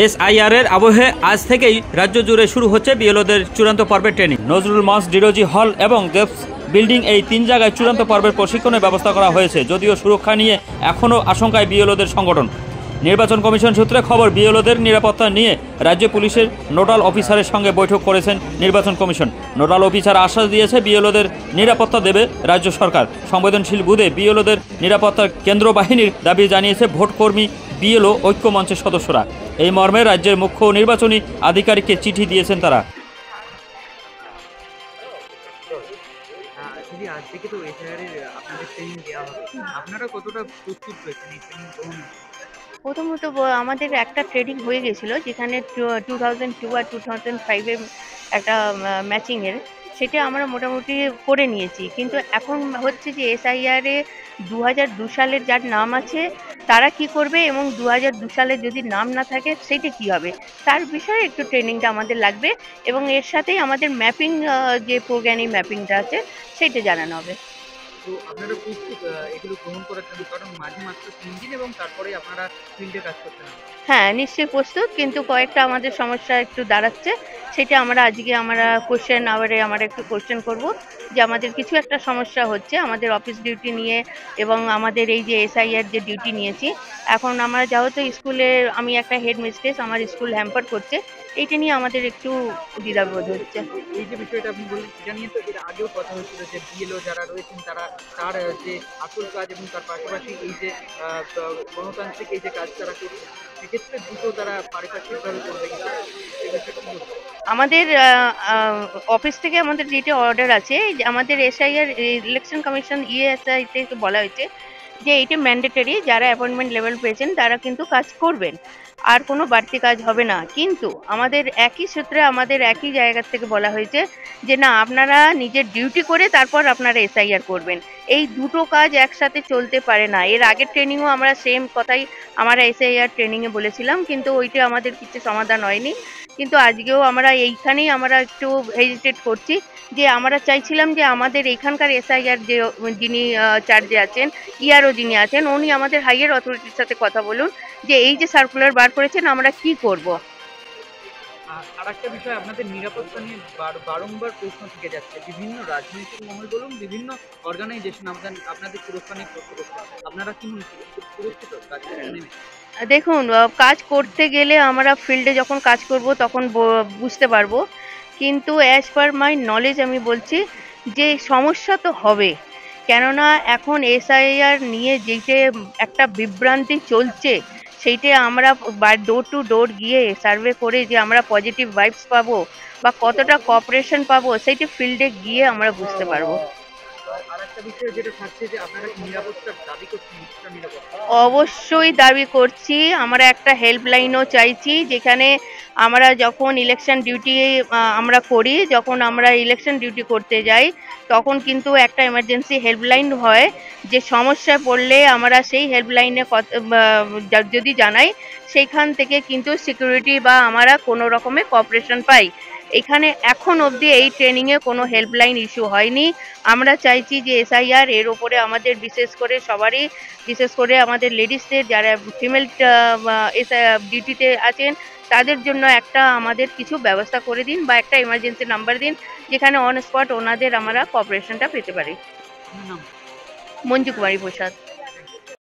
SIR এর আবহে আজ থেকেই রাজ্য জুড়ে শুরু হচ্ছে বিএলওদের চূড়ান্ত পর্বের ট্রেনিং। নজরুল মঞ্চ, ডিরোজি হল এবং দেবস বিল্ডিং এই তিন জায়গায় চূড়ান্ত পর্বের প্রশিক্ষণের ব্যবস্থা করা হয়েছে। যদিও সুরক্ষা নিয়ে এখনও আশঙ্কায় বিএলওদের সংগঠন। নির্বাচন কমিশন সূত্রে খবর, বিএলওদের নিরাপত্তা নিয়ে রাজ্য পুলিশের নোডাল অফিসারের সঙ্গে বৈঠক করেছেন নির্বাচন কমিশন। নোডাল অফিসার আশ্বাস দিয়েছে বিএলওদের নিরাপত্তা দেবে রাজ্য সরকার। সংবেদনশীল বুথে বিএলওদের নিরাপত্তার কেন্দ্র বাহিনীর দাবি জানিয়েছে ভোটকর্মী বিএলও ঐক্য মঞ্চের সদস্যরা। এই মর্মে রাজ্যের মুখ্য নির্বাচনী আধিকারিককে চিঠি দিয়েছেন তারা। প্রথমত আমাদের একটা ট্রেনিং হয়ে গেছিল, যেখানে 2002 আর 2005-এর একটা ম্যাচিংয়ের, সেটা আমরা মোটামুটি করে নিয়েছি। কিন্তু এখন হচ্ছে যে এসআইআরে 2002 সালের যার নাম আছে তারা কি করবে, এবং 2002 সালের যদি নাম না থাকে সেইটা কি হবে, তার বিষয়ে একটু ট্রেনিংটা আমাদের লাগবে। এবং এর সাথেই আমাদের ম্যাপিং, যে প্রজ্ঞানী ম্যাপিংটা আছে সেইটা জানানো হবে। তো আপনারা প্রস্তুত এগুলো গ্রহণ করার জন্য? কারণ মাঝে মাত্র 3 দিন এবং তারপরে আপনারা ফিল্ডে কাজ করতে হবে। হ্যাঁ, নিশ্চয়ই প্রস্তুত, কিন্তু কয়েকটা আমাদের সমস্যা একটু দাঁড়াচ্ছে। সেটা আমরা আজকে কোশ্চেন আওয়ারে আমরা একটু কোশ্চেন করব, যে আমাদের কিছু একটা সমস্যা হচ্ছে আমাদের অফিস ডিউটি নিয়ে, এবং আমাদের এই যে এসআইআর যে ডিউটি নিয়েছি। এখন আমরা যেহেতু স্কুলে, আমি একটা হেড মিস্ট্রেস, আমার স্কুল হ্যাম্পার করছে, এইটা নিয়ে আমাদের একটু দ্বিধাবোধ হচ্ছে। এই যে বিষয়টা আপনি বললেন, সেটা নিয়ে তো এর আগেও কথা হয়েছিল যে বিএলও যারা রয়েছেন তার যে আসল কাজ এবং তার পাশাপাশি এই যে গণতান্ত্রিক এই যে কাজ তারা করছে, সেক্ষেত্রে দুটো তারা পারিপার্শ্বিকভাবে করবে। আমাদের অফিস থেকে আমাদের যেটা অর্ডার আছে, যে আমাদের এসআইআর ইলেকশন কমিশন ইএসআই থেকে বলা হয়েছে যে এইটা ম্যান্ডেটরি, যারা অ্যাপয়েন্টমেন্ট লেভেল পেয়েছেন তারা কিন্তু কাজ করবেন, আর কোনো বাড়তি কাজ হবে না। কিন্তু আমাদের একই সূত্রে, আমাদের একই জায়গা থেকে বলা হয়েছে যে না, আপনারা নিজের ডিউটি করে তারপর আপনারা এসআইআর করবেন। এই দুটো কাজ একসাথে চলতে পারে না। এর আগের ট্রেনিংও আমরা সেম কথাই আমরা এসআইআর ট্রেনিংয়ে বলেছিলাম, কিন্তু ওইটা আমাদের কিছু সমাধান হয়নি। কিন্তু আজকেও আমরা এইখানেই আমরা একটু হেজিটেট করছি, যে আমরা চাইছিলাম যে আমাদের এখানকার এসআইআর যে যিনি চার্জে আছেন, ইআরও যিনি আছেন, উনি আমাদের হাইয়ার অথরিটির সাথে কথা বলুন যে এই যে সার্কুলার বার করেছেন আমরা কি করব। আর একটা বিষয়, আপনাদের নিরাপত্তা নিয়ে বারংবার প্রশ্ন থেকে যাচ্ছে। বিভিন্ন রাজনৈতিক মহল বলুন, বিভিন্ন অর্গানাইজেশন আপনাদের সুরক্ষা নিয়ে প্রশ্ন করছে। আপনারা কি সুরক্ষিত কাজ করতে? দেখুন, কাজ করতে গেলে আমরা ফিল্ডে যখন কাজ করব তখন বুঝতে পারবো, কিন্তু অ্যাজ পার মাই নলেজ আমি বলছি যে সমস্যা তো হবে। কেননা এখন এসআইআর নিয়ে যেটা একটা বিভ্রান্তি চলছে, সেইটা আমরা ডোর টু ডোর গিয়ে সার্ভে করে যে আমরা পজিটিভ ভাইবস পাবো বা কতটা কোঅপারেশন পাবো, সেইটা ফিল্ডে গিয়ে আমরা বুঝতে পারবো। অবশ্যই দাবি করছি। আমরা একটা হেল্পলাইনও চাইছি, যেখানে আমরা যখন ইলেকশন ডিউটি আমরা করি, যখন আমরা ইলেকশন ডিউটি করতে যাই, তখন কিন্তু একটা এমার্জেন্সি হেল্পলাইন হয়, যে সমস্যায় পড়লে আমরা সেই হেল্পলাইনে যদি জানাই, সেইখান থেকে কিন্তু সিকিউরিটি বা আমরা কোনো রকমের কোঅপারেশন পাই। এখানে এখন অবধি এই ট্রেনিংয়ে কোনো হেল্পলাইন ইস্যু হয়নি। আমরা চাইছি যে এসআইআর এর ওপরে আমাদের বিশেষ করে সবারই, বিশেষ করে আমাদের লেডিসদের যারা ফিমেল ডিউটিতে আছেন, তাদের জন্য একটা আমাদের কিছু ব্যবস্থা করে দিন, বা একটা এমার্জেন্সি নাম্বার দিন, যেখানে অন স্পট ওনাদের আমরা কোঅপারেশনটা পেতে পারি। মঞ্জু কুমারী প্রসাদ।